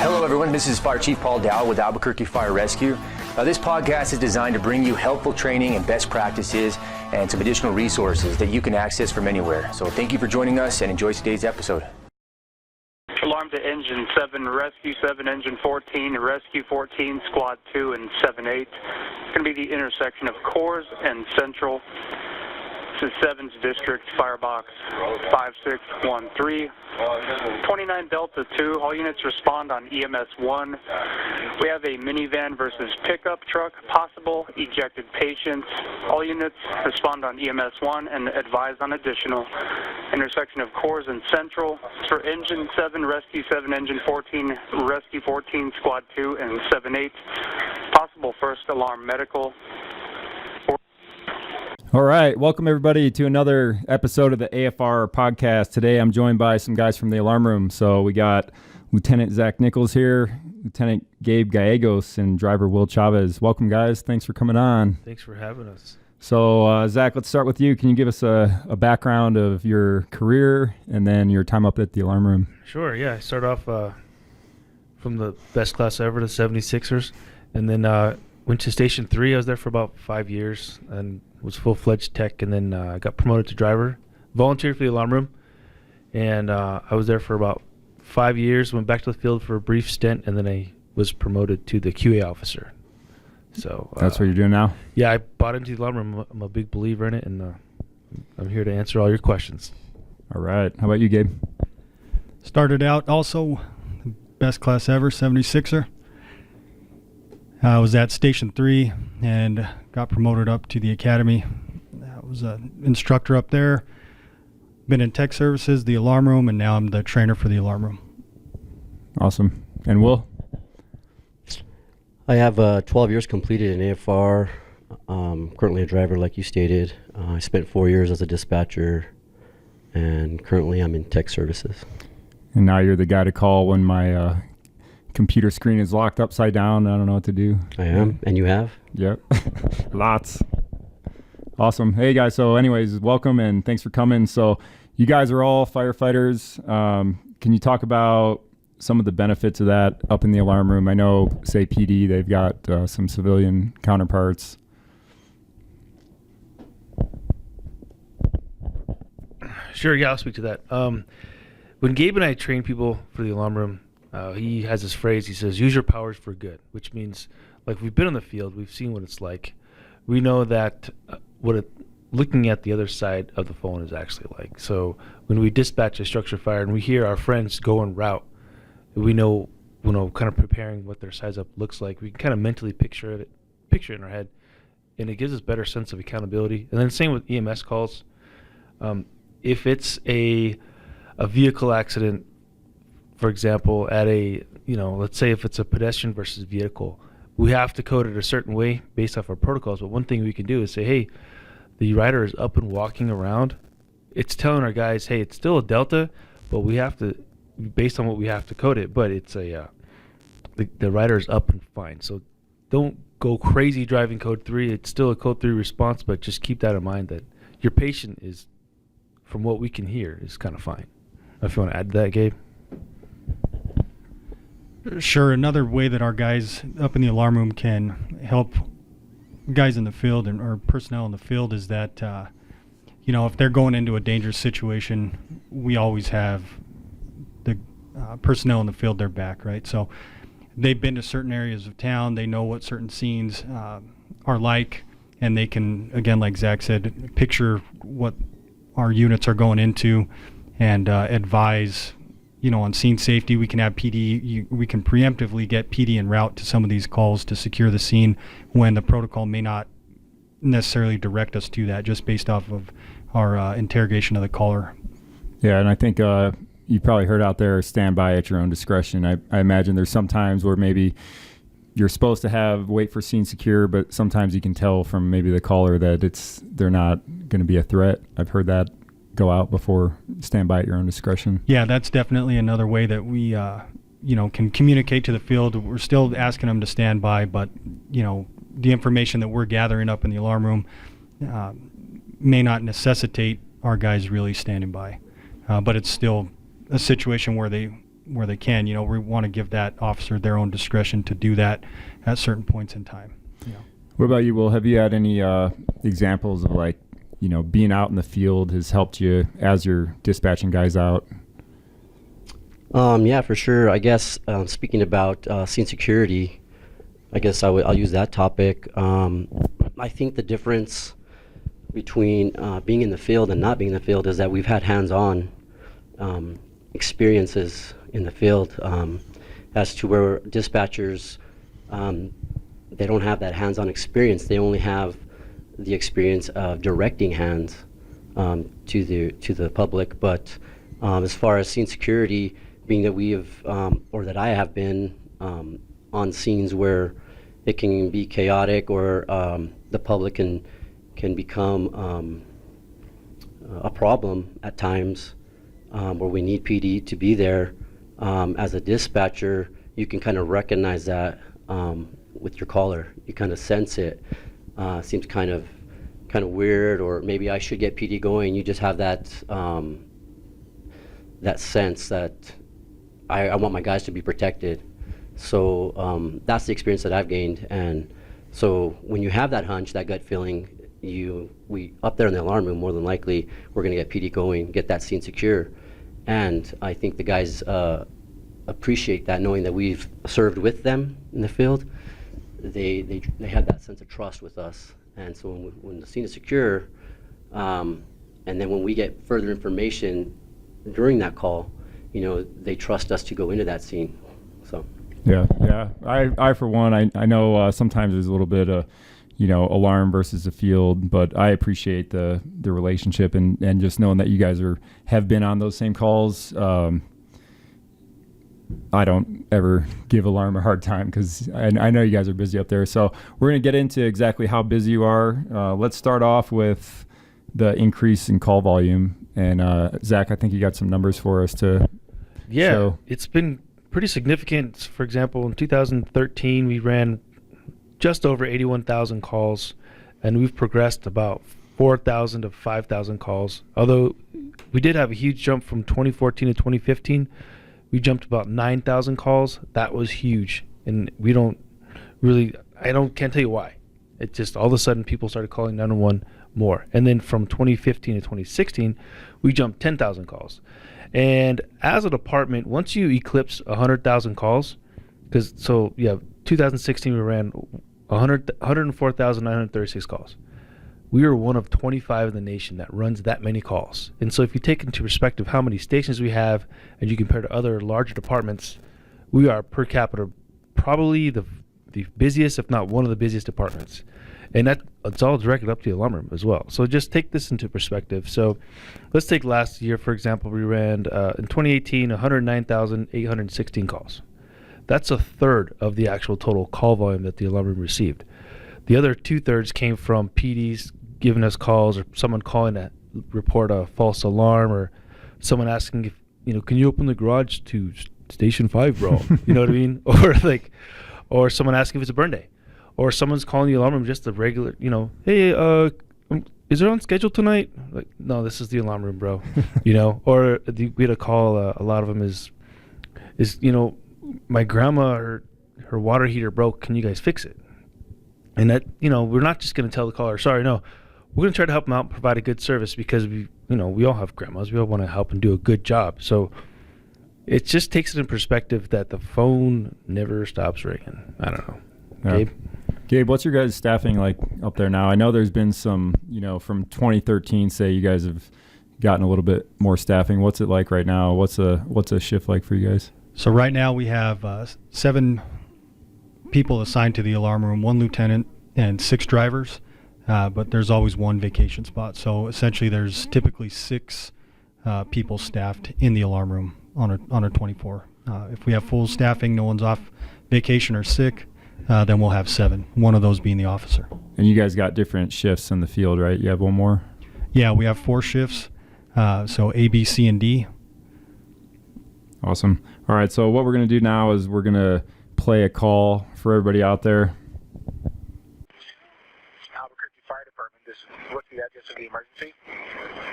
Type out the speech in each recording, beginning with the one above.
Hello, everyone. This is Fire Chief Paul Dow with Albuquerque Fire Rescue. This podcast is designed to bring you helpful training and best practices and some additional resources that you can access from anywhere. So thank you for joining us and enjoy today's episode. Alarm to Engine 7, Rescue 7, Engine 14, Rescue 14, Squad 2, and 7-8. It's going to be the intersection of Coors and Central. This is 7's District, Firebox 5613. 29 Delta 2, all units respond on EMS 1. We have a minivan versus pickup truck, possible ejected patients. All units respond on EMS 1 and advise on additional. Intersection of Coors and Central. For Engine 7, Rescue 7, Engine 14, Rescue 14, Squad 2, and 7-8. Possible first alarm medical. All right, welcome everybody to another episode of the AFR Podcast. Today I'm joined by some guys from the alarm room. So we got Lieutenant Zach Nichols here, Lieutenant Gabe Gallegos, and Driver Will Chavez. Welcome, guys. Thanks for coming on. Thanks for having us. So Zach, let's start with you. Can you give us a background of your career and then your time up at the alarm room? Sure, yeah. I started off from the best class ever, the 76ers, and then went to Station 3. I was there for about 5 years and was full-fledged tech, and then I got promoted to driver, volunteered for the alarm room, and I was there for about 5 years, went back to the field for a brief stint, and then I was promoted to the QA officer. So that's what you're doing now? Yeah, I bought into the alarm room. I'm a big believer in it, and I'm here to answer all your questions. All right. How about you, Gabe? Started out also best class ever, 76er. I was at Station 3 and got promoted up to the academy. I was an instructor up there. Been in tech services, the alarm room, and now I'm the trainer for the alarm room. Awesome. And Will? I have 12 years completed in AFR. Currently a driver, like you stated. I spent 4 years as a dispatcher, and currently I'm in tech services. And now you're the guy to call when my computer screen is locked upside down. I don't know what to do. I am, and you have? Yep. Lots. Awesome. Hey, guys. So anyways, welcome and thanks for coming. So you guys are all firefighters. Can you talk about some of the benefits of that up in the alarm room? I know, say, PD, they've got some civilian counterparts. Sure, yeah, I'll speak to that. When Gabe and I train people for the alarm room, he has this phrase, he says, use your powers for good, which means, like, we've been on the field, we've seen what it's like. We know that looking at the other side of the phone is actually like. So when we dispatch a structure fire and we hear our friends go en route, we know, kind of preparing what their size up looks like. We can kind of mentally picture it in our head, and it gives us better sense of accountability. And then same with EMS calls. If it's a vehicle accident, for example, at let's say if it's a pedestrian versus vehicle, we have to code it a certain way based off our protocols. But one thing we can do is say, hey, the rider is up and walking around. It's telling our guys, hey, it's still a Delta, but we have to, based on what we have to code it, but it's the rider is up and fine. So don't go crazy driving code 3. It's still a code 3 response, but just keep that in mind that your patient is, from what we can hear, is kind of fine. If you want to add to that, Gabe. Sure. Another way that our guys up in the alarm room can help guys in the field or personnel in the field is that, if they're going into a dangerous situation, we always have the personnel in the field their back, right? So they've been to certain areas of town. They know what certain scenes are like, and they can, again, like Zach said, picture what our units are going into and advise on scene safety. We can have PD, we can preemptively get PD en route to some of these calls to secure the scene when the protocol may not necessarily direct us to that, just based off of our interrogation of the caller. Yeah, and I think you probably heard out there, stand by at your own discretion. I imagine there's some times where maybe you're supposed to wait for scene secure, but sometimes you can tell from maybe the caller that they're not going to be a threat. I've heard that go out before. Stand by at your own discretion. Yeah, that's definitely another way that we can communicate to the field. We're still asking them to stand by, but the information that we're gathering up in the alarm room may not necessitate our guys really standing by, but it's still a situation where they can. We want to give that officer their own discretion to do that at certain points in time. What about you, Will? Have you had any examples of being out in the field has helped you as you're dispatching guys out? Yeah, for sure. I guess speaking about scene security, I guess I'll use that topic. I think the difference between being in the field and not being in the field is that we've had hands-on experiences in the field, as to where dispatchers, they don't have that hands-on experience. They only have the experience of directing hands to the public. But as far as scene security, being that we have, or that I have been on scenes where it can be chaotic, or the public can become a problem at times, where we need PD to be there. As a dispatcher, you can kind of recognize that with your caller. You kind of sense it. Seems kind of weird, or maybe I should get PD going. You just have that that sense that I want my guys to be protected. So that's the experience that I've gained. And so when you have that hunch, that gut feeling, we up there in the alarm room, more than likely we're going to get PD going, get that scene secure. And I think the guys appreciate that, knowing that we've served with them in the field. They have that sense of trust with us. And so when the scene is secure, and then when we get further information during that call, they trust us to go into that scene. So. Yeah. I for one, I know sometimes there's a little bit of, alarm versus the field, but I appreciate the relationship and just knowing that you guys have been on those same calls. I don't ever give alarm a hard time because I know you guys are busy up there. So we're going to get into exactly how busy you are. Let's start off with the increase in call volume. And Zach, I think you got some numbers for us to show. It's been pretty significant. For example, in 2013, we ran just over 81,000 calls, and we've progressed about 4,000 to 5,000 calls. Although we did have a huge jump from 2014 to 2015. We jumped about 9,000 calls. That was huge. And we don't really, can't tell you why. It just, all of a sudden, people started calling 911 more. And then from 2015 to 2016, we jumped 10,000 calls. And as a department, once you eclipse 100,000 calls, 2016 we ran 104,936 calls. We are one of 25 in the nation that runs that many calls. And so if you take into perspective how many stations we have and you compare to other larger departments, we are per capita probably the busiest, if not one of the busiest departments. And it's all directed up to the alarm room as well. So just take this into perspective. So let's take last year, for example. We ran, in 2018, 109,816 calls. That's a third of the actual total call volume that the alarm room received. The other 2/3 came from PDs giving us calls, or someone calling to report a false alarm, or someone asking if, can you open the garage to station 5, bro? You know what I mean? Or someone asking if it's a burn day. Or someone's calling the alarm room just a regular, hey, is it on schedule tonight? Like, no, this is the alarm room, bro. Or we had a call, a lot of them is my grandma, her water heater broke. Can you guys fix it? And that, we're not just going to tell the caller, sorry, no. We're going to try to help them out and provide a good service because we all have grandmas. We all want to help and do a good job. So it just takes it in perspective that the phone never stops ringing. I don't know. Yeah. Gabe, what's your guys' staffing like up there now? I know there's been some, from 2013, say you guys have gotten a little bit more staffing. What's it like right now? What's a shift like for you guys? So right now we have 7 people assigned to the alarm room, 1 lieutenant and 6 drivers, but there's always 1 vacation spot. So essentially there's typically 6 people staffed in the alarm room on a 24. If we have full staffing, no one's off vacation or sick, then we'll have 7, one of those being the officer. And you guys got different shifts in the field, right? You have one more? Yeah, we have 4 shifts, so A, B, C, and D. Awesome. All right, so what we're going to do now is we're going to play a call for everybody out there. Albuquerque Fire Department, this is what's the address of the emergency?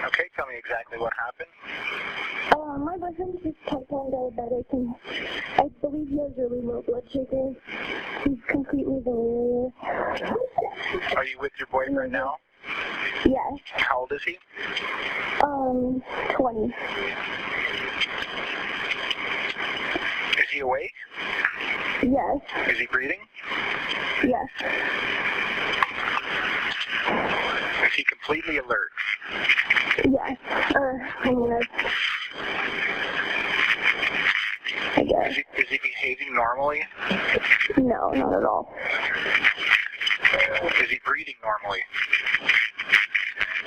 Okay, tell me exactly what happened. My boyfriend He's type 1 diabetic, and I believe he has really low blood sugar. He's completely delirious. Are you with your boyfriend now? Yes. How old is he? 20. Is he awake? Yes. Is he breathing? Yes. Is he completely alert? Yes. I guess. Is he behaving normally? No, not at all. Is he breathing normally?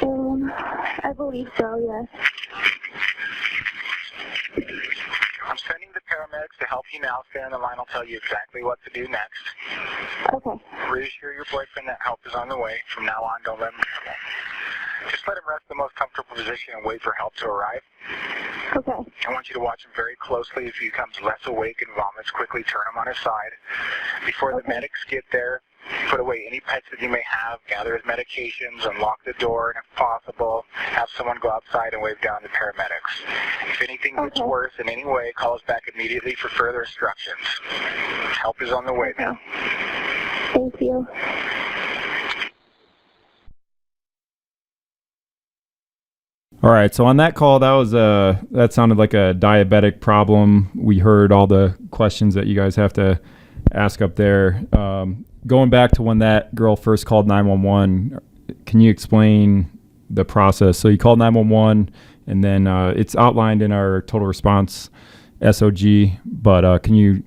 I believe so, yes. I'm sending the paramedics to help you now. Stay on the line. I'll tell you exactly what to do next. Okay. Reassure your boyfriend that help is on the way. From now on, don't let him trouble. Just let him rest in the most comfortable position and wait for help to arrive. Okay. I want you to watch him very closely. If he becomes less awake and vomits, quickly turn him on his side. Before the medics get there, put away any pets that you may have, gather his medications, unlock the door, and if possible, have someone go outside and wave down the paramedics. If anything gets worse in any way, call us back immediately for further instructions. Help is on the way now. Thank you. All right, so on that call, that sounded like a diabetic problem. We heard all the questions that you guys have to ask up there. Going back to when that girl first called 911, can you explain the process? So you called 911, and then it's outlined in our total response SOG, but can you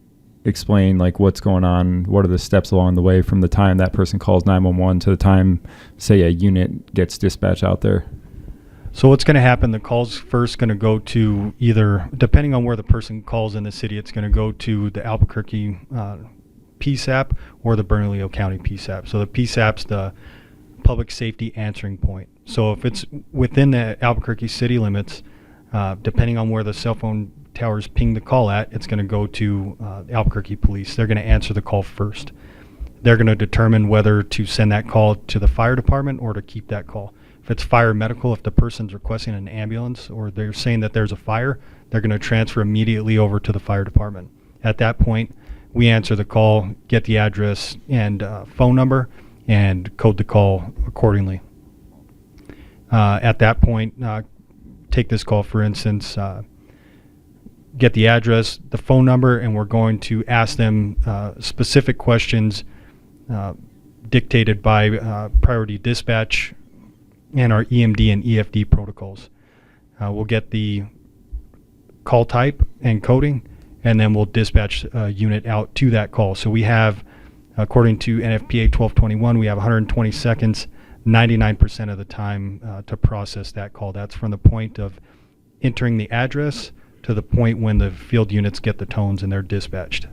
explain like what's going on? What are the steps along the way from the time that person calls 911 to the time, say, a unit gets dispatched out there? So what's going to happen, the call's first going to go to either, depending on where the person calls in the city, it's going to go to the Albuquerque PSAP or the Bernalillo County PSAP. So the PSAP's the public safety answering point. So if it's within the Albuquerque city limits, depending on where the cell phone towers ping the call at, it's going to go to the Albuquerque police. They're going to answer the call first. They're going to determine whether to send that call to the fire department or to keep that call. If it's fire medical, if the person's requesting an ambulance or they're saying that there's a fire, they're going to transfer immediately over to the fire department. At that point, we answer the call, get the address and phone number, and code the call accordingly. At that point, take this call, for instance, get the address, the phone number, and we're going to ask them specific questions dictated by priority dispatch and our EMD and EFD protocols. We'll get the call type and coding, and then we'll dispatch a unit out to that call. So we have, according to NFPA 1221, we have 120 seconds, 99% of the time to process that call. That's from the point of entering the address to the point when the field units get the tones and they're dispatched.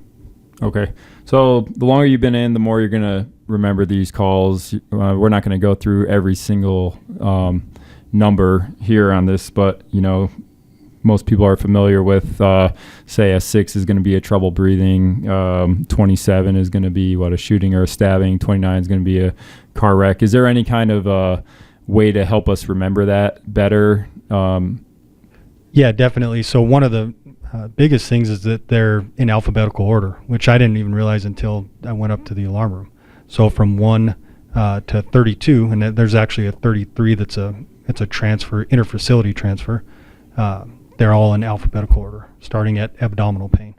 Okay. So the longer you've been in, the more you're going to remember these calls. We're not going to go through every single number here on this, but, you know, most people are familiar with, say, a 6 is going to be a trouble breathing. 27 is going to be, a shooting or a stabbing. 29 is going to be a car wreck. Is there any kind of way to help us remember that better? Yeah, definitely. So one of the biggest things is that they're in alphabetical order, which I didn't even realize until I went up to the alarm room. So from 1 to 32, and there's actually a 33 it's a transfer, interfacility transfer. They're all in alphabetical order, starting at abdominal pain,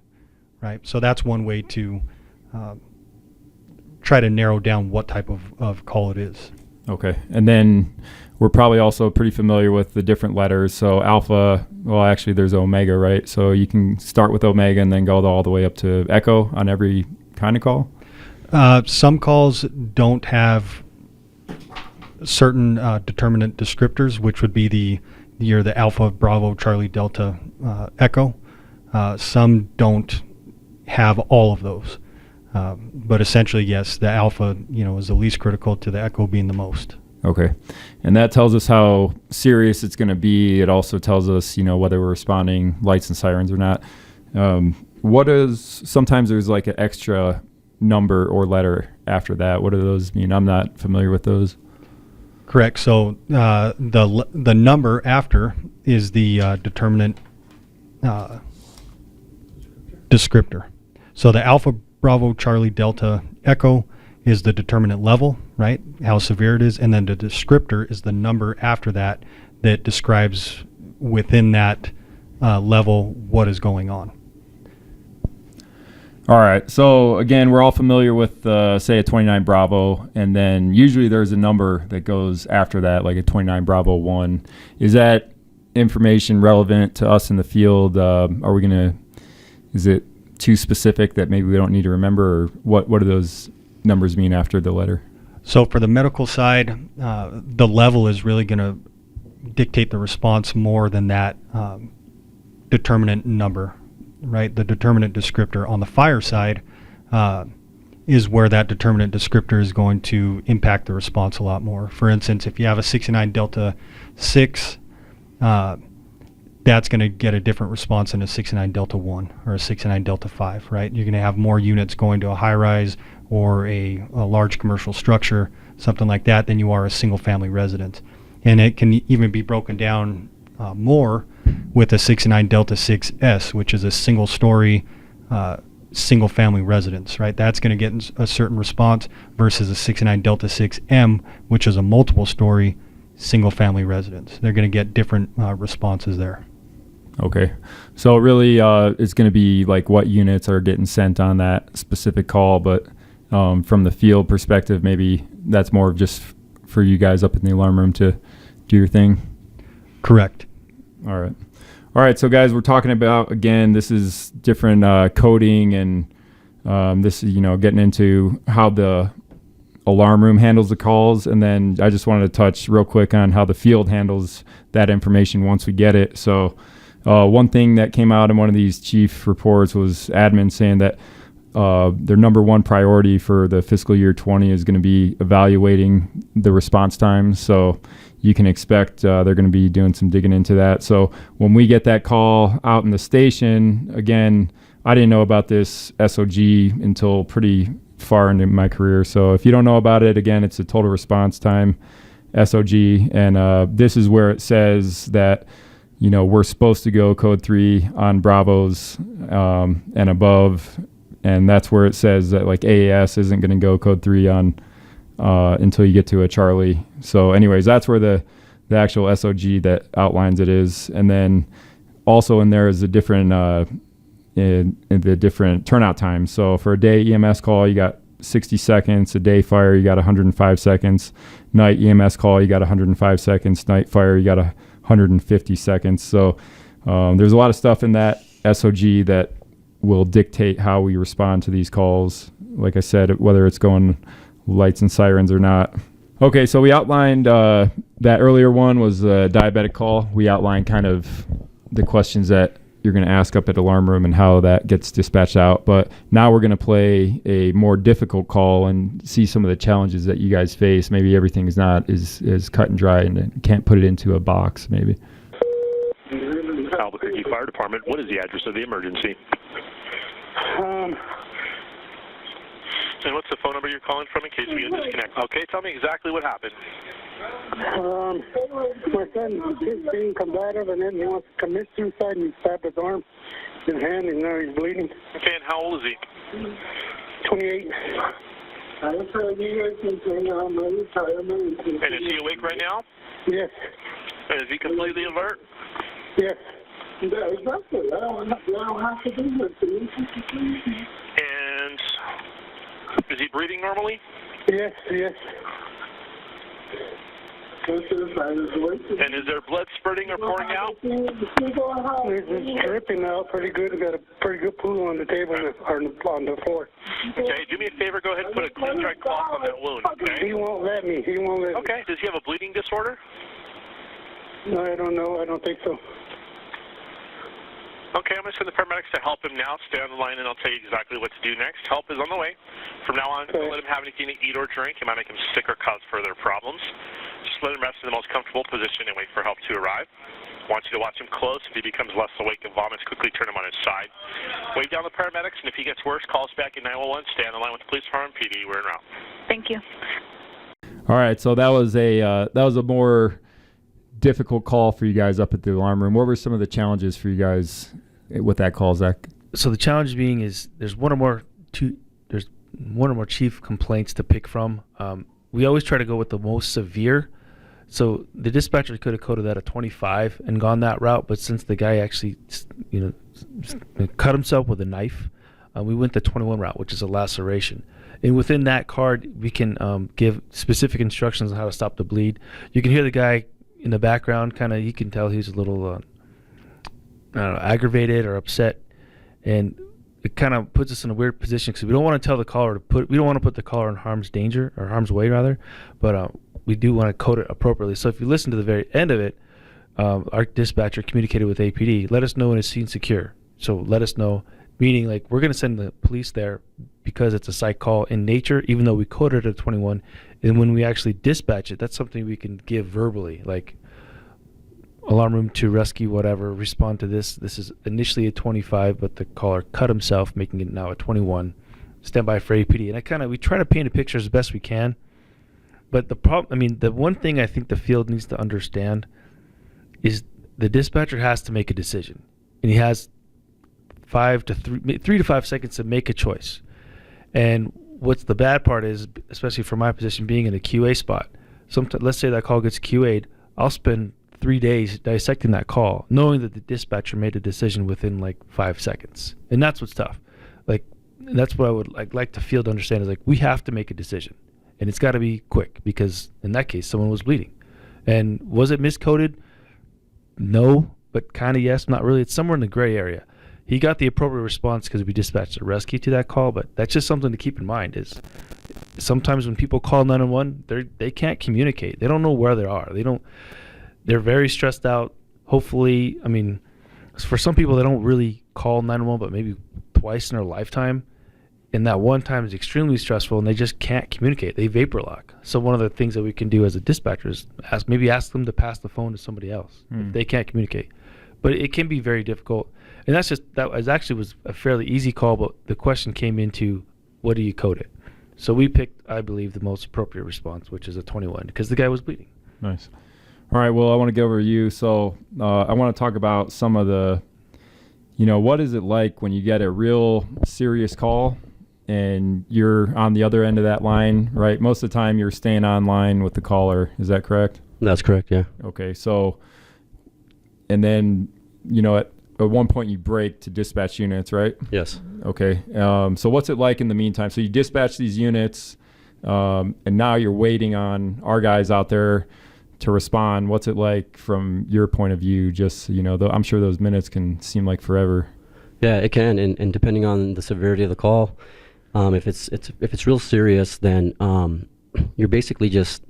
right? So that's one way to try to narrow down what type of call it is. Okay. And then we're probably also pretty familiar with the different letters. So alpha, well, actually there's omega, right? So you can start with omega and then go all the way up to echo on every kind of call? Some calls don't have certain determinant descriptors, which would be the Alpha, Bravo, Charlie, Delta, Echo. Some don't have all of those. But essentially, yes, the Alpha, is the least critical, to the Echo being the most. Okay. And that tells us how serious it's going to be. It also tells us, whether we're responding lights and sirens or not. Sometimes there's like an extra number or letter after that. What do those mean? I'm not familiar with those. Correct. So the number after is the determinant descriptor. So the Alpha Bravo Charlie Delta Echo is the determinant level, right? How severe it is. And then the descriptor is the number after that that describes within that level what is going on. All right. So again, we're all familiar with, say, a 29 Bravo, and then usually there's a number that goes after that, like a 29 Bravo 1. Is that information relevant to us in the field? Is it too specific that maybe we don't need to remember, or what do those numbers mean after the letter? So for the medical side, the level is really going to dictate the response more than that determinant number, right? The determinant descriptor. On the fire side is where that determinant descriptor is going to impact the response a lot more. For instance, if you have a 69 Delta 6, that's going to get a different response than a 69 Delta 1 or a 69 Delta 5, right? You're going to have more units going to a high-rise or a large commercial structure, something like that, than you are a single-family residence. And it can even be broken down more with a 69 Delta 6S, which is a single-story, single-family residence, right? That's going to get a certain response versus a 69 Delta 6M, which is a multiple-story, single-family residence. They're going to get different responses there. Okay. So really it's going to be like what units are getting sent on that specific call, but from the field perspective, maybe that's more of just for you guys up in the alarm room to do your thing? Correct. All right. So guys, we're talking about, again, this is different coding, and this is, getting into how the alarm room handles the calls. And then I just wanted to touch real quick on how the field handles that information once we get it. So one thing that came out in one of these chief reports was admin saying that their number one priority for the fiscal year 20 is going to be evaluating the response times. So you can expect they're going to be doing some digging into that. So when we get that call out in the station, again, I didn't know about this SOG until pretty far into my career. So if you don't know about it, again, it's a total response time SOG. And this is where it says that, we're supposed to go code 3 on Bravos and above. And that's where it says that like AAS isn't going to go code 3 on until you get to a Charlie. So anyways, that's where the actual SOG that outlines it is. And then also in there is the different in the different turnout times. So for a day EMS call, you got 60 seconds. A day fire, you got 105 seconds. Night EMS call, you got 105 seconds. Night fire, you got 150 seconds. So there's a lot of stuff in that SOG that will dictate how we respond to these calls. Like I said, whether it's going lights and sirens or not. Okay, so we outlined that earlier one was a diabetic call. We outlined kind of the questions that you're going to ask up at alarm room and how that gets dispatched out. But now we're going to play a more difficult call and see some of the challenges that you guys face. Maybe everything is not as cut and dry and can't put it into a box maybe. Albuquerque Fire Department, what is the address of the emergency? And what's the phone number you're calling from in case we get disconnected? Okay, tell me exactly what happened. My son is being combative, and then he wants to commit suicide, and he stabbed his arm, his hand, and now he's bleeding. Okay, and how old is he? 28. And is he awake right now? Yes. And is he completely alert? Yes. And is he breathing normally? Yes, yes. And is there blood spurting or pouring out? It's dripping out pretty good. We got a pretty good pool on the table or on the floor. Okay, do me a favor. Go ahead and put a clean, dry cloth on that wound, okay? He won't let me. Okay, does he have a bleeding disorder? No, I don't know. I don't think so. Okay, I'm going to send the paramedics to help him now. Stay on the line, and I'll tell you exactly what to do next. Help is on the way. From now on, don't let him have anything to eat or drink. It might make him sick or cause further problems. Just let him rest in the most comfortable position and wait for help to arrive. Want you to watch him close. If he becomes less awake and vomits, quickly turn him on his side. Wave down the paramedics, and if he gets worse, call us back at 911. Stay on the line with the police department, PD. We're en route. Thank you. All right, so that was a more difficult call for you guys up at the alarm room. What were some of the challenges for you guys with that call, Zach? So the challenge being is there's one or more chief complaints to pick from. We always try to go with the most severe. So the dispatcher could have coded that at 25 and gone that route, but since the guy actually, cut himself with a knife, we went the 21 route, which is a laceration. And within that card, we can give specific instructions on how to stop the bleed. You can hear the guy in the background, kind of, you can tell he's a little aggravated or upset, and it kind of puts us in a weird position because we don't want to tell the caller we don't want to put the caller in harm's way rather, but we do want to code it appropriately. So if you listen to the very end of it, our dispatcher communicated with APD, let us know when it's scene secure. So let us know, meaning like we're going to send the police there because it's a psych call in nature, even though we coded it at 21. And when we actually dispatch it, that's something we can give verbally, like alarm room to rescue, whatever, respond to this. This is initially a 25, but the caller cut himself, making it now a 21. Stand by for APD. And we try to paint a picture as best we can. But the one thing I think the field needs to understand is the dispatcher has to make a decision. And he has 3 to 5 seconds to make a choice. And what's the bad part is, especially for my position being in a QA spot, let's say that call gets QA'd, I'll spend 3 days dissecting that call, knowing that the dispatcher made a decision within like 5 seconds. And that's what's tough. Like, that's what I would like the field to understand is like, we have to make a decision. And it's got to be quick because in that case, someone was bleeding. And was it miscoded? No, but kind of yes, not really. It's somewhere in the gray area. He got the appropriate response because we dispatched a rescue to that call, but that's just something to keep in mind is sometimes when people call 911, they can't communicate. They don't know where they are. They're very stressed out. Hopefully, for some people, they don't really call 911, but maybe twice in their lifetime. And that one time is extremely stressful, and they just can't communicate. They vapor lock. So one of the things that we can do as a dispatcher is ask them to pass the phone to somebody else if they can't communicate. But it can be very difficult. And that was a fairly easy call, but the question came into, what do you code it? So we picked, I believe, the most appropriate response, which is a 21, because the guy was bleeding. Nice. All right, well, I want to go over to you. So I want to talk about some of the, what is it like when you get a real serious call and you're on the other end of that line, right? Most of the time you're staying online with the caller. Is that correct? That's correct, yeah. Okay, so, and then, at one point you break to dispatch units, right? Yes. Okay, so what's it like in the meantime? So you dispatch these units, and now you're waiting on our guys out there to respond. What's it like from your point of view? Just, I'm sure those minutes can seem like forever. Yeah, it can, and depending on the severity of the call, if it's real serious, then you're basically just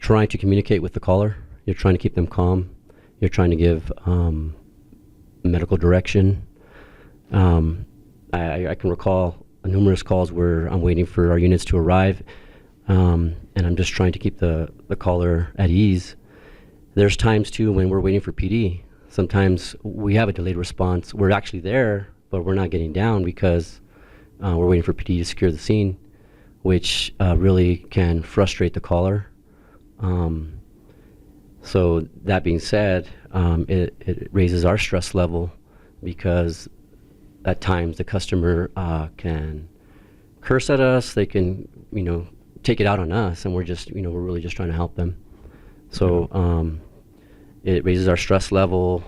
trying to communicate with the caller. You're trying to keep them calm. You're trying to give medical direction. I can recall numerous calls where I'm waiting for our units to arrive, and I'm just trying to keep the caller at ease. There's times too when we're waiting for PD. Sometimes we have a delayed response. We're actually there, but we're not getting down because we're waiting for PD to secure the scene, which really can frustrate the caller. So that being said, it raises our stress level because at times the customer can curse at us. They can, take it out on us, and we're just, we're really just trying to help them. So it raises our stress level.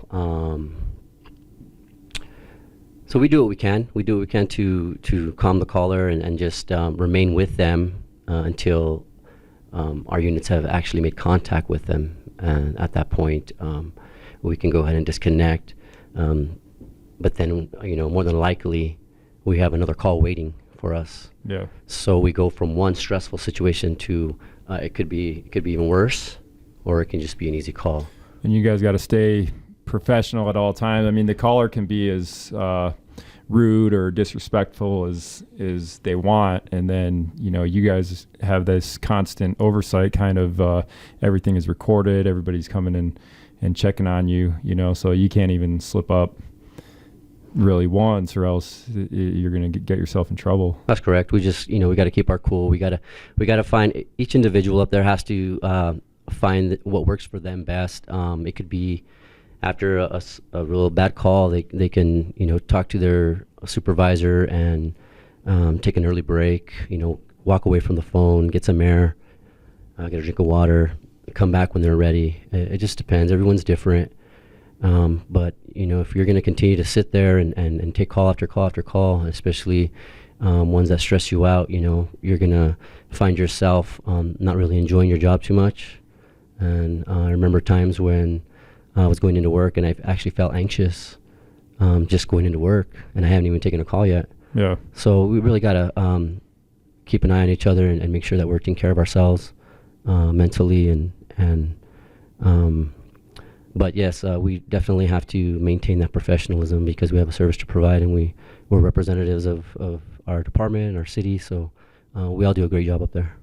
So we do what we can. We do what we can to calm the caller and just remain with them until our units have actually made contact with them. And at that point, we can go ahead and disconnect. But then, more than likely, we have another call waiting for us. Yeah. So we go from one stressful situation to it could be even worse, or it can just be an easy call. And you guys got to stay professional at all times. The caller can be as rude or disrespectful as they want, and then you guys have this constant oversight. Kind of everything is recorded. Everybody's coming in and checking on you. So you can't even slip up really once, or else you're going to get yourself in trouble. That's correct. We just we got to keep our cool. We got to find, each individual up there has to find what works for them best. It could be after a real bad call, they can, talk to their supervisor and take an early break, walk away from the phone, get some air, get a drink of water, come back when they're ready. It just depends. Everyone's different. But, if you're going to continue to sit there and take call after call after call, especially ones that stress you out, you're going to find yourself not really enjoying your job too much. And I remember times when I was going into work and I actually felt anxious just going into work, and I haven't even taken a call yet. Yeah. So we really got to keep an eye on each other and make sure that we're taking care of ourselves mentally but yes, we definitely have to maintain that professionalism because we have a service to provide, and we're representatives of our department and our city, so we all do a great job up there.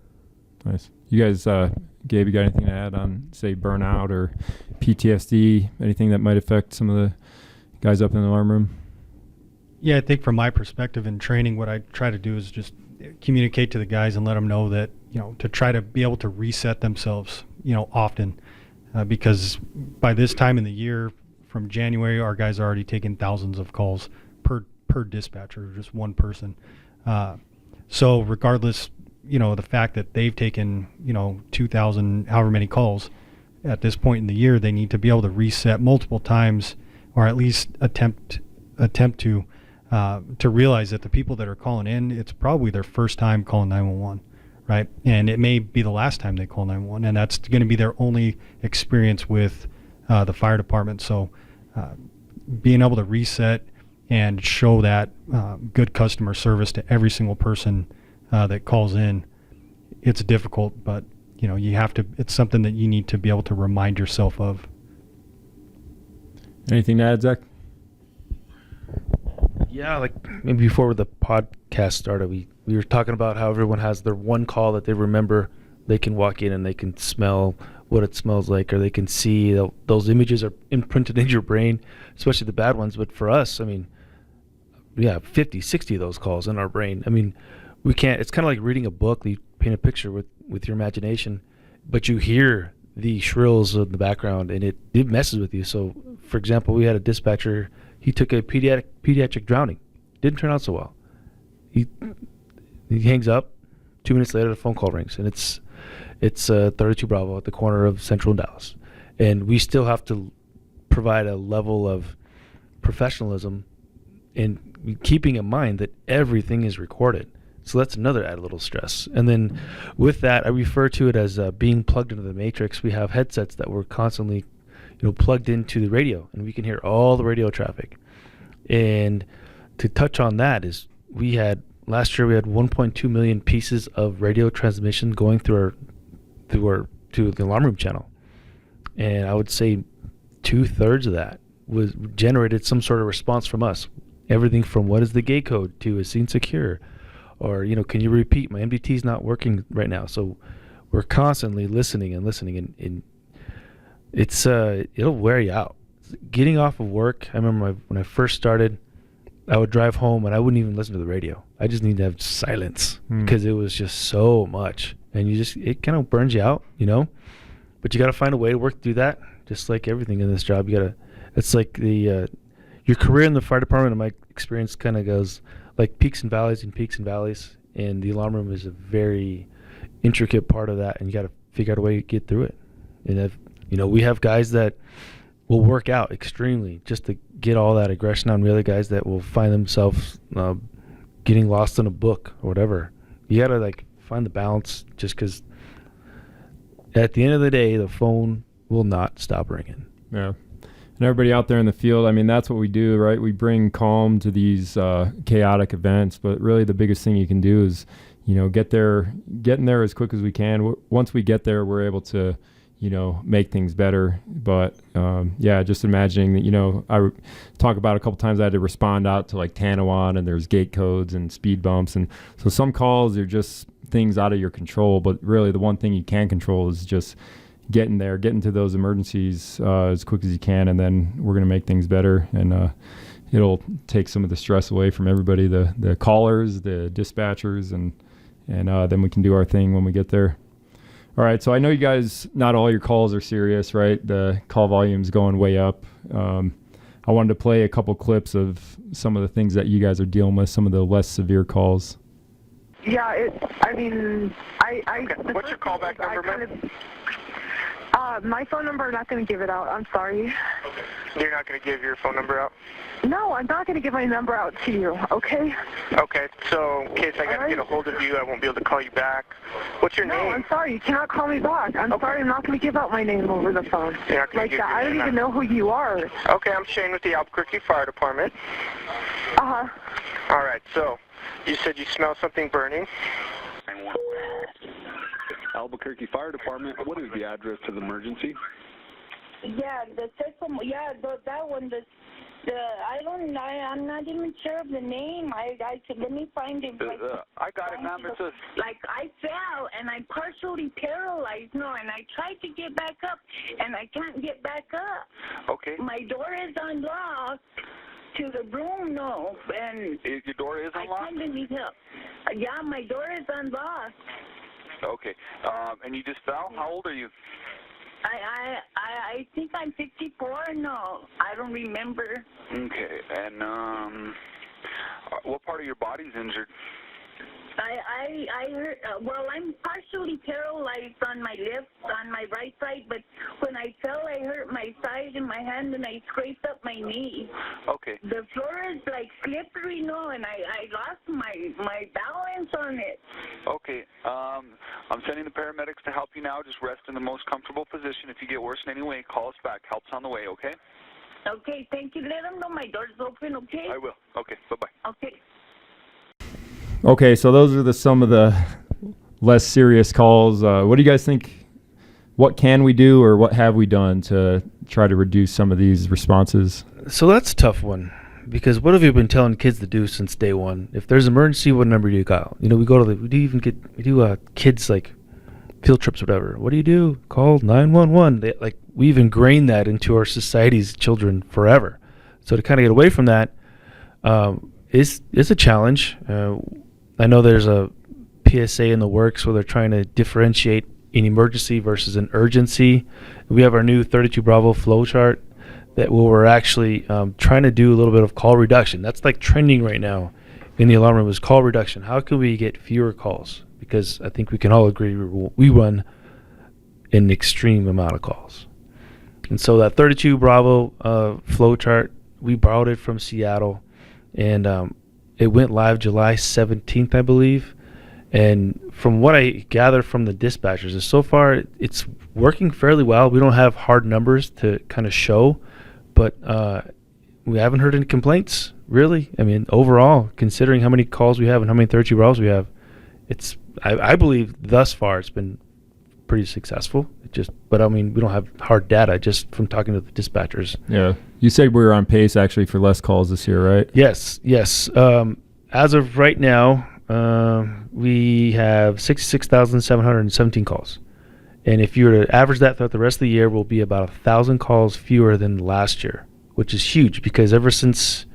Nice. You guys, Gabe, you got anything to add on, say, burnout or PTSD, anything that might affect some of the guys up in the alarm room? Yeah, I think from my perspective in training, what I try to do is just communicate to the guys and let them know that, to try to be able to reset themselves, often. Because by this time in the year, from January, our guys are already taking thousands of calls per dispatcher, just one person. So regardless, the fact that they've taken, 2,000, however many calls at this point in the year, they need to be able to reset multiple times, or at least attempt to realize that the people that are calling in, it's probably their first time calling 911. Right, and it may be the last time they call 911, and that's going to be their only experience with the fire department. So being able to reset and show that good customer service to every single person that calls in, it's difficult, but you have to. It's something that you need to be able to remind yourself of. Anything to add, Zach? Yeah, like maybe before the podcast started, we were talking about how everyone has their one call that they remember. They can walk in and they can smell what it smells like, or they can see those images are imprinted in your brain, especially the bad ones. But for us, we have 50, 60 of those calls in our brain. We can't. It's kind of like reading a book. You paint a picture with your imagination, but you hear the shrills in the background, and it messes with you. So, for example, we had a dispatcher. He took a pediatric drowning. Didn't turn out so well. He hangs up. 2 minutes later, the phone call rings, and it's 32 Bravo at the corner of Central and Dallas. And we still have to provide a level of professionalism and keeping in mind that everything is recorded. So that's another added little stress. And then with that, I refer to it as being plugged into the matrix. We have headsets that we're constantly plugged into the radio, and we can hear all the radio traffic. And to touch on that is last year we had 1.2 million pieces of radio transmission going to the alarm room channel. And I would say 2/3 of that was generated some sort of response from us. Everything from what is the gate code to is scene secure, or, can you repeat, my MDT is not working right now. So we're constantly listening and it's it'll wear you out. Getting off of work, I remember when I first started, I would drive home and I wouldn't even listen to the radio. I just need to have silence because it was just so much, and it kind of burns you out, But you got to find a way to work through that. Just like everything in this job, it's like your career in the fire department, in my experience, kind of goes like peaks and valleys, and the alarm room is a very intricate part of that, and you got to figure out a way to get through it. And we have guys that will work out extremely just to get all that aggression on. We other guys that will find themselves getting lost in a book or whatever. You got to find the balance, just because at the end of the day, the phone will not stop ringing. Yeah. And everybody out there in the field, that's what we do, right? We bring calm to these chaotic events, but really the biggest thing you can do is, getting there as quick as we can. Once we get there, we're able to, make things better. But just imagining that, I talk about a couple times I had to respond out to Tanawan, and there's gate codes and speed bumps. And so some calls are just things out of your control, but really the one thing you can control is just getting to those emergencies as quick as you can. And then we're going to make things better. And it'll take some of the stress away from everybody, the callers, the dispatchers, and then we can do our thing when we get there. All right, so I know you guys, not all your calls are serious, right? The call volume's going way up. I wanted to play a couple clips of some of the things that you guys are dealing with, some of the less severe calls. Yeah, Okay. What's your callback number, ma'am? My phone number, I'm not going to give it out. I'm sorry. Okay. You're not going to give your phone number out? No, I'm not going to give my number out to you, okay? Okay, so in case I got to get a hold of you, I won't be able to call you back. What's your name? No, I'm sorry. You cannot call me back. I'm sorry. I'm not going to give out my name over the phone. You're not gonna like give that. your I don't name even out. know who you are. Okay, I'm Shane with the Albuquerque Fire Department. Uh-huh. All right, so you said you smell something burning. Albuquerque Fire Department, what is the address to the emergency? Yeah, that one, I'm not even sure of the name. Let me find it. I got it, ma'am. It's a... Like, I fell, and I'm partially paralyzed, and I tried to get back up, and I can't get back up. Okay. My door is unlocked to the room, and... Your door is unlocked? I kind of need help. Yeah, my door is unlocked. Okay. And you just fell? How old are you? I think I'm 54. No, I don't remember. Okay. And what part of your body's injured? I heard, well, I'm partially paralyzed on my right side, but when I fell, I hurt my side and my hand, and I scraped up my knee. Okay. The floor is like slippery, and I lost my balance on it. Okay. I'm sending the paramedics to help you now. Just rest in the most comfortable position. If you get worse in any way, call us back. Help's on the way, okay? Okay, thank you. Let them know my door's open, okay? I will. Okay, bye-bye. Okay. Okay, so those are some of the less serious calls. What do you guys think? What can we do, or what have we done to try to reduce some of these responses? So that's a tough one, because what have you been telling kids to do since day one? If there's an emergency, what number do you call? We do kids like field trips, or whatever. What do you do? Call 911. We've ingrained that into our society's children forever. So to kind of get away from that is a challenge. I know there's a PSA in the works where they're trying to differentiate an emergency versus an urgency. We have our new 32 Bravo flow chart where we're actually trying to do a little bit of call reduction. That's like trending right now in the alarm room, is call reduction. How can we get fewer calls? Because I think we can all agree we run an extreme amount of calls. And so that 32 Bravo flow chart, we borrowed it from Seattle, and it went live July 17th, I believe. And from what I gather from the dispatchers, is so far it's working fairly well. We don't have hard numbers to kind of show, but we haven't heard any complaints, really. I mean, overall, considering how many calls we have and how many 32 Bravos we have, I believe thus far it's been pretty successful. But I mean, we don't have hard data, just from talking to the dispatchers. Yeah. You said we were on pace actually for less calls this year, right? Yes. As of right now, we have 66,717 calls. And if you were to average that throughout the rest of the year, we'll be about 1,000 calls fewer than last year, which is huge, because ever since,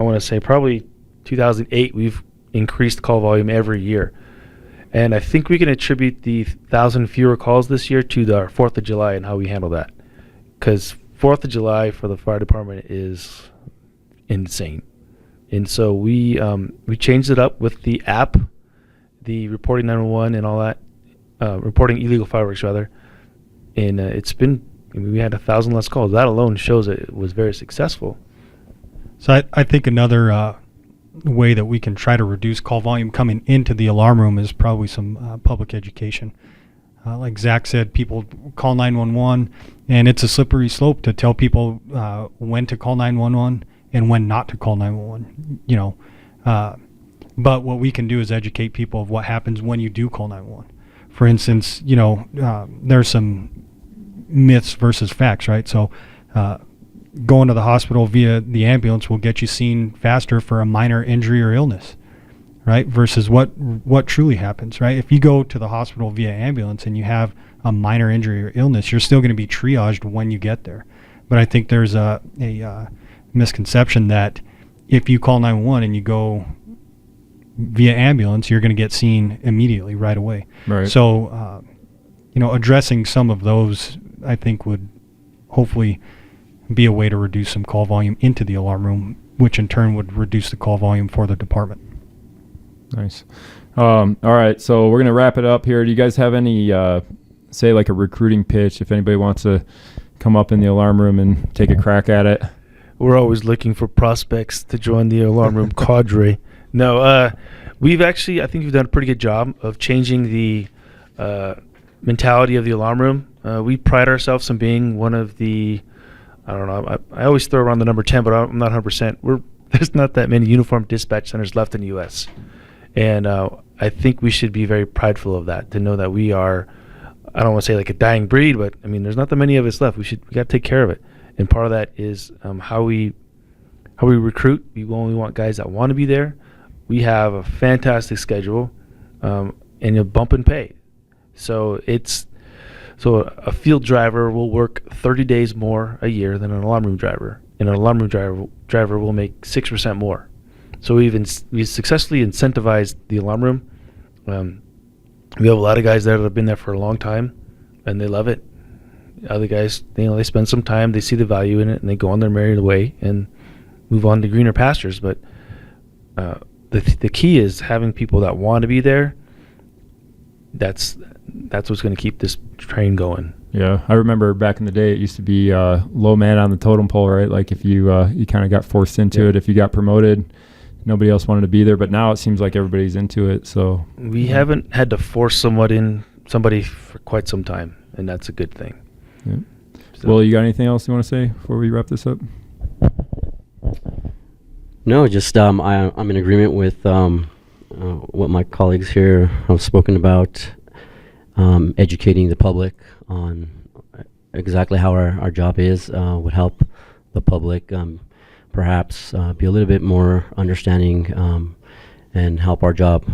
I want to say probably 2008, we've increased call volume every year. And I think we can attribute the 1,000 fewer calls this year to our 4th of July and how we handle that. Because 4th of July for the fire department is insane. And so we changed it up with the app, the reporting 911 and all that, reporting illegal fireworks rather. And we had 1,000 less calls. That alone shows it was very successful. So I think another way that we can try to reduce call volume coming into the alarm room is probably some public education. Like Zach said, people call 911, and it's a slippery slope to tell people when to call 911 and when not to call 911. But what we can do is educate people of what happens when you do call 911. For instance, there's some myths versus facts, right? So going to the hospital via the ambulance will get you seen faster for a minor injury or illness, right? Versus what truly happens, right? If you go to the hospital via ambulance and you have a minor injury or illness, you're still going to be triaged when you get there. But I think there's a misconception that if you call 911 and you go via ambulance, you're going to get seen immediately right away. Right. So addressing some of those, I think, would hopefully be a way to reduce some call volume into the alarm room, which in turn would reduce the call volume for the department. Nice. All right, so we're going to wrap it up here. Do you guys have any, say, like a recruiting pitch, if anybody wants to come up in the alarm room and take a crack at it? We're always looking for prospects to join the alarm room cadre. No, we've actually, I think we've done a pretty good job of changing the mentality of the alarm room. We pride ourselves on being one of the, I don't know, I always throw around the number 10, but I'm not 100%. There's not that many uniformed dispatch centers left in the U.S. And I think we should be very prideful of that, to know that we are, I don't want to say like a dying breed, but I mean, there's not that many of us left. We got to take care of it. And part of that is how we recruit. We only want guys that want to be there. We have a fantastic schedule, and a bump in pay. So a field driver will work 30 days more a year than an alarm room driver, and an alarm room driver will make 6% more. So we successfully incentivized the alarm room. We have a lot of guys there that have been there for a long time, and they love it. Other guys, they spend some time, they see the value in it, and they go on their merry way and move on to greener pastures. But the key is having people that want to be there. That's what's going to keep this train going. Yeah, I remember back in the day, it used to be low man on the totem pole, right? Like if you kind of got forced into it, if you got promoted, nobody else wanted to be there. But now it seems like everybody's into it. So we haven't had to force somebody for quite some time, and that's a good thing. Yeah. So. Well, you got anything else you want to say before we wrap this up? No, just I'm in agreement with what my colleagues here have spoken about, educating the public on exactly how our job is would help the public perhaps be a little bit more understanding and help our job,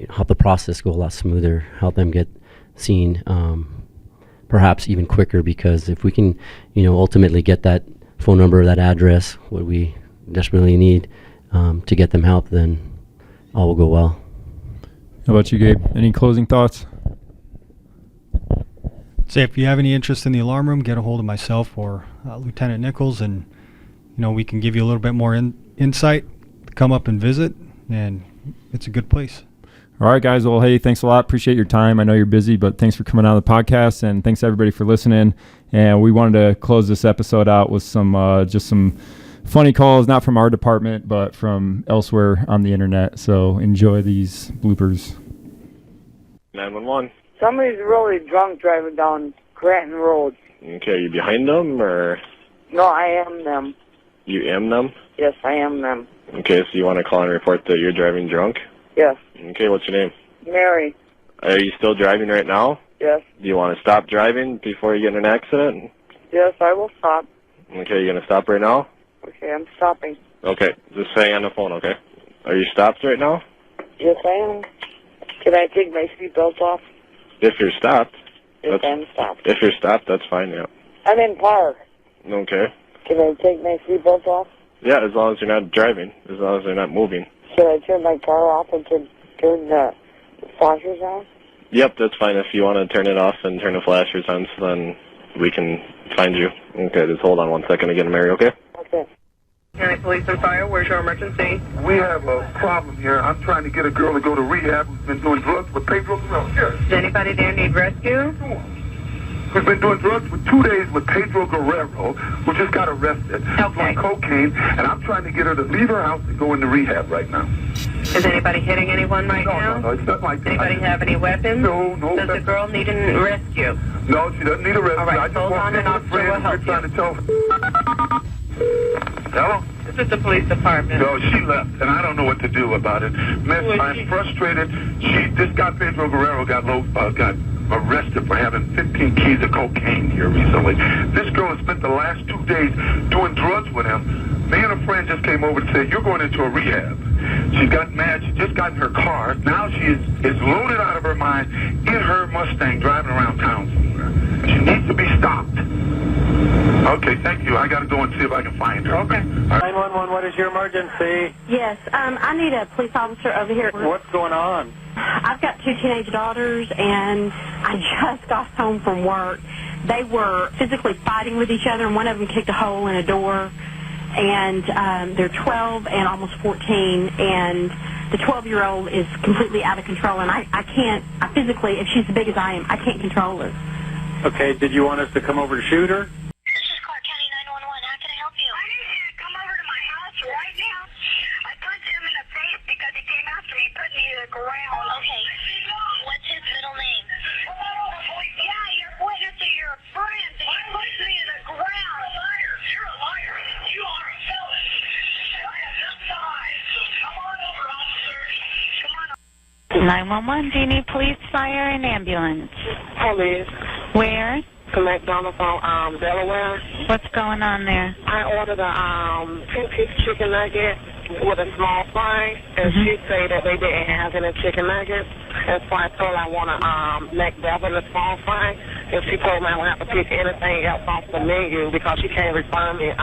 help the process go a lot smoother, help them get seen perhaps even quicker, because if we can, ultimately get that phone number, that address, what we desperately need to get them help, then all will go well. How about you, Gabe? Any closing thoughts? Say, if you have any interest in the alarm room, get a hold of myself or Lieutenant Nichols, and we can give you a little bit more insight. Come up and visit, and it's a good place. All right, guys. Well, hey, thanks a lot. Appreciate your time. I know you're busy, but thanks for coming on the podcast, and thanks everybody for listening. And we wanted to close this episode out with just some funny calls, not from our department, but from elsewhere on the internet. So enjoy these bloopers. 911. Somebody's really drunk driving down Granton Road. Okay, are you behind them, or? No, I am them. You am them? Yes, I am them. Okay, so you want to call and report that you're driving drunk? Yes. Okay, what's your name? Mary. Are you still driving right now? Yes. Do you want to stop driving before you get in an accident? Yes, I will stop. Okay, you going to stop right now? Okay, I'm stopping. Okay, just hang on the phone, okay? Are you stopped right now? Yes, I am. Can I take my seatbelt off? If you're stopped. Yes, I'm stopped. If you're stopped, that's fine, yeah. I'm in park. Okay. Can I take my seatbelt off? Yeah, as long as you're not driving, as long as you're not moving. Should I turn my car off and turn the flashers on? Yep, that's fine. If you want to turn it off and turn the flashers on, then we can find you. Okay, just hold on 1 second again, Mary, okay? Okay. County Police and Fire, where's your emergency? We have a problem here. I'm trying to get a girl to go to rehab who's been doing drugs with Pedro Guerrero. Here. Does anybody there need rescue? Who's been doing drugs for 2 days with Pedro Guerrero, who just got arrested. Okay. Doing cocaine, and I'm trying to get her to leave her house and go into rehab right now. Is anybody hitting anyone right now? No, it's not like that. Anybody have any weapons? No. Does the girl need a rescue? No, she doesn't need a rescue. All right, I just hold on, walked in and with a officer friend will and help we're trying to tell her. Hello? This is the police department. No, she left, and I don't know what to do about it. Miss, I'm frustrated. This guy, Pedro Guerrero, got arrested for having 15 keys of cocaine here recently. This girl has spent the last 2 days doing drugs with him. Me and a friend just came over and said, you're going into a rehab. She's gotten mad. She just got in her car. Now she is loaded out of her mind in her Mustang driving around town somewhere. She needs to be stopped. Okay, thank you. I got to go and see if I can find her. Okay. 911, what is your emergency? Yes, I need a police officer over here. What's going on? I've got 2 teenage daughters, and I just got home from work. They were physically fighting with each other, and one of them kicked a hole in a door. And they're 12 and almost 14, and the 12-year-old is completely out of control, and I physically, if she's as big as I am, I can't control her. Okay, did you want us to come over to shoot her? Do you need police, fire, and ambulance? Police. Where? From McDonald's on Delaware. What's going on there? I ordered a 10-piece chicken nugget with a small fry, and she said that they didn't have any chicken nuggets. And so I told her I want a McDouble and a small fry, and she told me I won't have to pick anything else off the menu because she can't refund me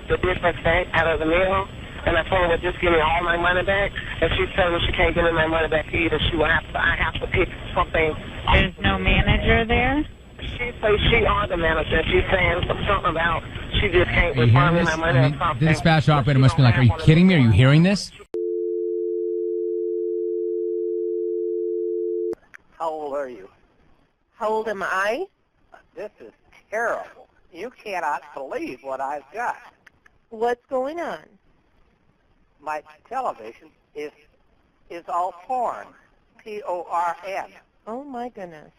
the different thing out of the meal. And I told her to just give me all my money back. And she said she can't give me my money back either. I have to pick something. There's no manager there? She says she are the manager. She's saying something about she just can't refund me my money or something. The dispatch operator must be like, are you kidding me? Are you hearing this? How old are you? How old am I? This is terrible. You cannot believe what I've got. What's going on? My television is all porn. P-O-R-N. Oh, my goodness.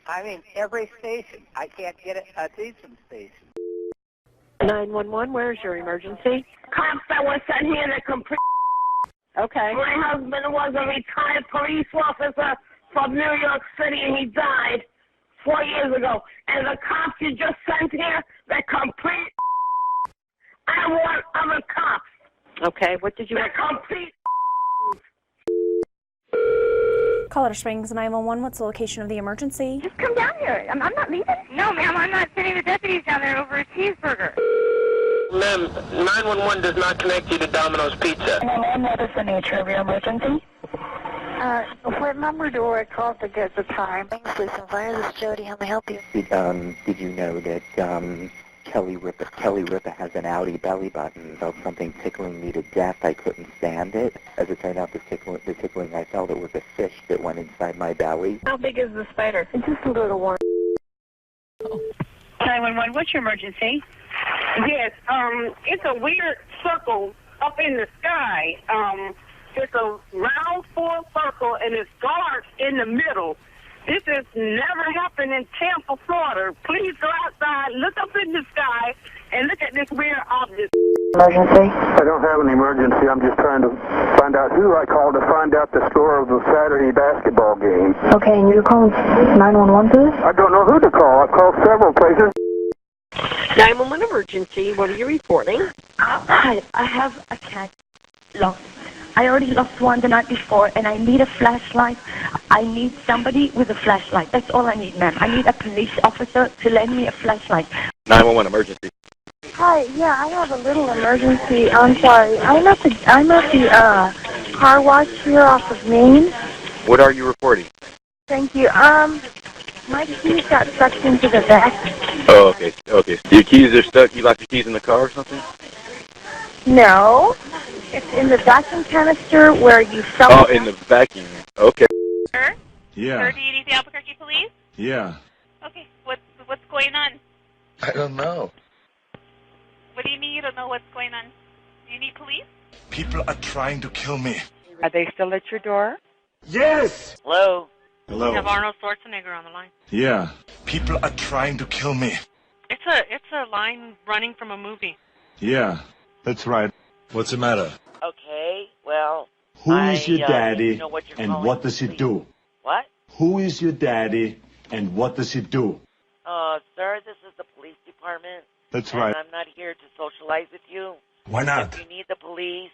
I mean, every station. I can't get a decent station. 911, where's your emergency? Cops that were sent here to complete. Okay. My husband was a retired police officer from New York City, and he died 4 years ago. And the cops you just sent here, they're complete. I want other cops. Okay, what did you... They're complete. Colorado Springs 911, what's the location of the emergency? Just come down here. I'm not leaving. No, ma'am, I'm not sending the deputies down there over a cheeseburger. Ma'am, 911 does not connect you to Domino's Pizza. Ma'am, what is the nature of your emergency? What number do I call to get the time? Thanks, Police and Fire. This is Jody. How may I help you? Did you know that Kelly Ripa has an outie belly button about something tickling me to death? I couldn't stand it. As it turned out, the tickling I felt, it was a fish that went inside my belly. How big is the spider? It's just a little one. 911, what's your emergency? Yes, it's a weird circle up in the sky. It's a round full circle and it's dark in the middle. This has never happened in Tampa, Florida. Please go outside, look up in the sky, and look at this weird object. Emergency? I don't have an emergency. I'm just trying to find out who I called to find out the score of the Saturday basketball game. Okay, and you're calling 911 for this? I don't know who to call. I've called several places. 911 emergency. What are you reporting? Hi, I have a cat lost. I already lost one the night before, and I need a flashlight. I need somebody with a flashlight. That's all I need, ma'am. I need a police officer to lend me a flashlight. 911 emergency. Hi, yeah, I have a little emergency. I'm sorry. I'm at the car wash here off of Main. What are you reporting? Thank you. My keys got sucked into the back. Oh, okay. Your keys are stuck. You left your keys in the car or something? No. It's in the vacuum canister where you suck. Oh, in the vacuum. Okay. Sir? Yeah. Sir, do you need the Albuquerque police? Yeah. Okay, what's going on? I don't know. What do you mean you don't know what's going on? Do you need police? People are trying to kill me. Are they still at your door? Yes! Hello? Hello. We have Arnold Schwarzenegger on the line. Yeah. People are trying to kill me. It's a line running from a movie. Yeah, that's right. What's the matter? Okay, well... Who is your daddy and calling, what does he do? What? Who is your daddy and what does he do? Sir, this is the police department. That's right. And I'm not here to socialize with you. Why not? If you need the police,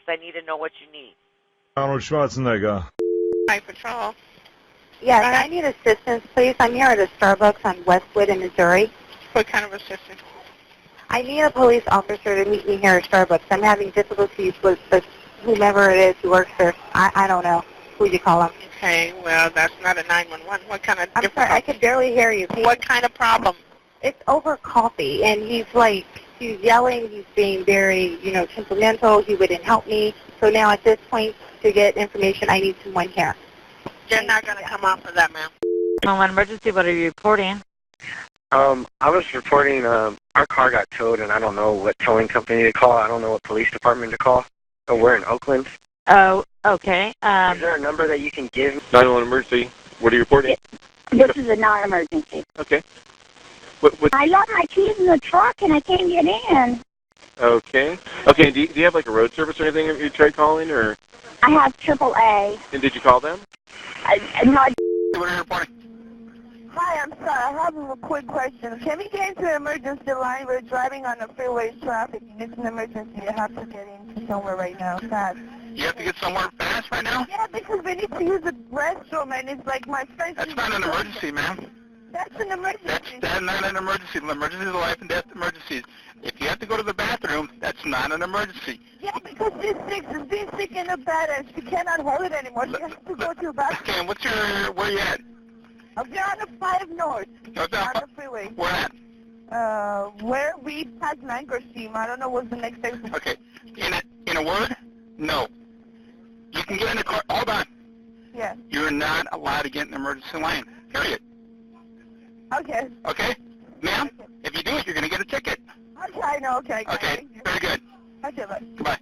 I need to know what you need. Arnold Schwarzenegger. Hi, Patrol. Yes, I need assistance, please. I'm here at a Starbucks on Westwood in Missouri. What kind of assistance? I need a police officer to meet me here at Starbucks. I'm having difficulties with whomever it is who works there. I don't know who you call him. Okay, well, that's not a 911. What kind of... I'm sorry, I could barely hear you. What kind of problem? It's over coffee, and he's yelling, he's being very, temperamental, he wouldn't help me. So now at this point, to get information, I need someone here. You're not going to come out for that, ma'am. 911 emergency, what are you reporting? I was reporting our car got towed, and I don't know what towing company to call. I don't know what police department to call. Oh, we're in Oakland. Oh, okay. Is there a number that you can give? 911 emergency. What are you reporting? This is a non-emergency. Okay. I lost my keys in the truck, and I can't get in. Okay. Okay, do you have like a road service or anything you tried calling, or? I have AAA. And did you call them? No. What are you reporting? Hi, I'm sorry. I have a quick question. Can we get into the emergency line? We're driving on the freeway traffic. It's an emergency. You have to get into somewhere right now. Fast. You have to get somewhere fast right now? Yeah, because we need to use the restroom, and it's like my friend... That's not an emergency, ma'am. That's an emergency. That's not an emergency. An emergency is a life and death emergency. If you have to go to the bathroom, that's not an emergency. Yeah, because she's sick. She's been sick in the bed, and she cannot hold it anymore. She has to go to the bathroom. Okay, where you at? We're on the 5 North. On the freeway. Where at? Where we pass Mango Stream. I don't know what's the next station. Okay. In a word? No. You can get in the car. Hold on. Yeah. You're not allowed to get in the emergency lane. Period. Okay. Okay? Ma'am, if you do it, you're going to get a ticket. Okay, I know. Okay. Okay, very good. Okay, bye. Goodbye.